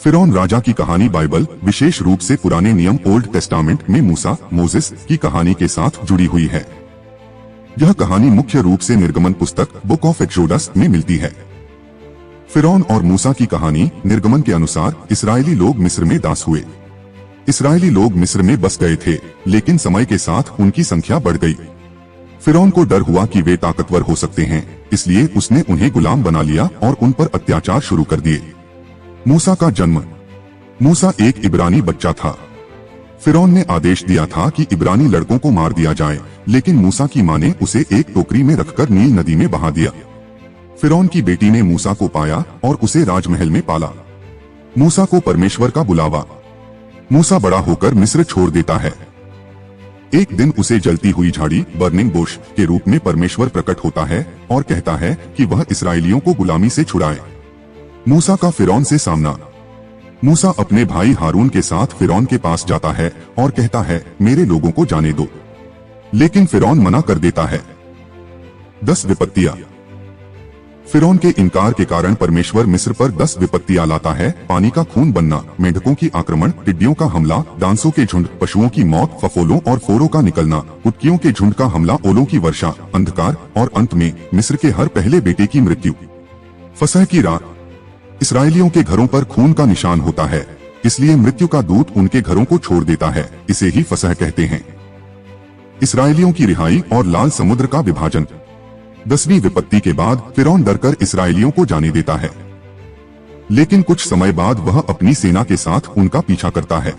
फिरौन राजा की कहानी बाइबल, विशेष रूप से पुराने नियम ओल्ड टेस्टामेंट में मूसा मोसेस की कहानी के साथ जुड़ी हुई है। यह कहानी मुख्य रूप से निर्गमन पुस्तक बुक ऑफ एक्सोडस में मिलती है। फिरौन और मूसा की कहानी निर्गमन के अनुसार इस्राएली लोग मिस्र में दास हुए। इस्राएली लोग मिस्र में बस गए थे, लेकिन समय के साथ उनकी संख्या बढ़ गई। फिरौन को डर हुआ कि वे ताकतवर हो सकते हैं, इसलिए उसने उन्हें गुलाम बना लिया और उन पर अत्याचार शुरू कर दिए। मूसा का जन्म। मूसा एक इब्रानी बच्चा था। फिरौन ने आदेश दिया था कि इब्रानी लड़कों को मार दिया जाए, लेकिन मूसा की मां ने उसे एक टोकरी में रखकर नील नदी में बहा दिया। फिरौन की बेटी ने मूसा को पाया और उसे राजमहल में पाला। मूसा को परमेश्वर का बुलावा। मूसा बड़ा होकर मिस्र छोड़ देता है। एक दिन उसे जलती हुई झाड़ी बर्निंग बुश के रूप में परमेश्वर प्रकट होता है और कहता है कि वह इस्राएलियों को गुलामी से छुड़ाए। मूसा का फिरौन से सामना। मूसा अपने भाई हारून के साथ फिरौन के पास जाता है और कहता है, मेरे लोगों को जाने दो, लेकिन फिरौन मना कर देता है। 10 विपत्तियां। फिरौन के इनकार के कारण परमेश्वर मिस्र पर 10 विपत्तियां लाता है। पानी का खून बनना, मेंढकों की आक्रमण, टिड्डियों का हमला, डांसों के झुंड, पशुओं की मौत, फफोलों और फोरों का निकलना, कुत्तियों के झुंड का हमला, ओलों की वर्षा, अंधकार और अंत में मिस्र के हर पहले बेटे की मृत्यु। फसह की रात। इस्राएलियों के घरों पर खून का निशान होता है, इसलिए मृत्यु का दूत उनके घरों को छोड़ देता है। इसे ही फसह कहते हैं। इस्राएलियों की रिहाई और लाल समुद्र का विभाजन। 10वीं विपत्ति के बाद फिरौन डरकर इस्राएलियों को जाने देता है, लेकिन कुछ समय बाद वह अपनी सेना के साथ उनका पीछा करता है।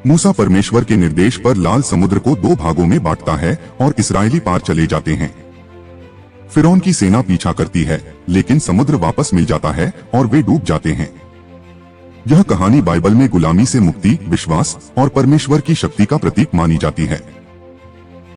मूसा परमेश्वर के निर्देश पर लाल समुद्र को 2 भागों में बांटता है और इस्राएली पार चले जाते हैं। फिरौन की सेना पीछा करती है, लेकिन समुद्र वापस मिल जाता है और वे डूब जाते हैं। यह कहानी बाइबल में गुलामी से मुक्ति, विश्वास और परमेश्वर की शक्ति का प्रतीक मानी जाती है।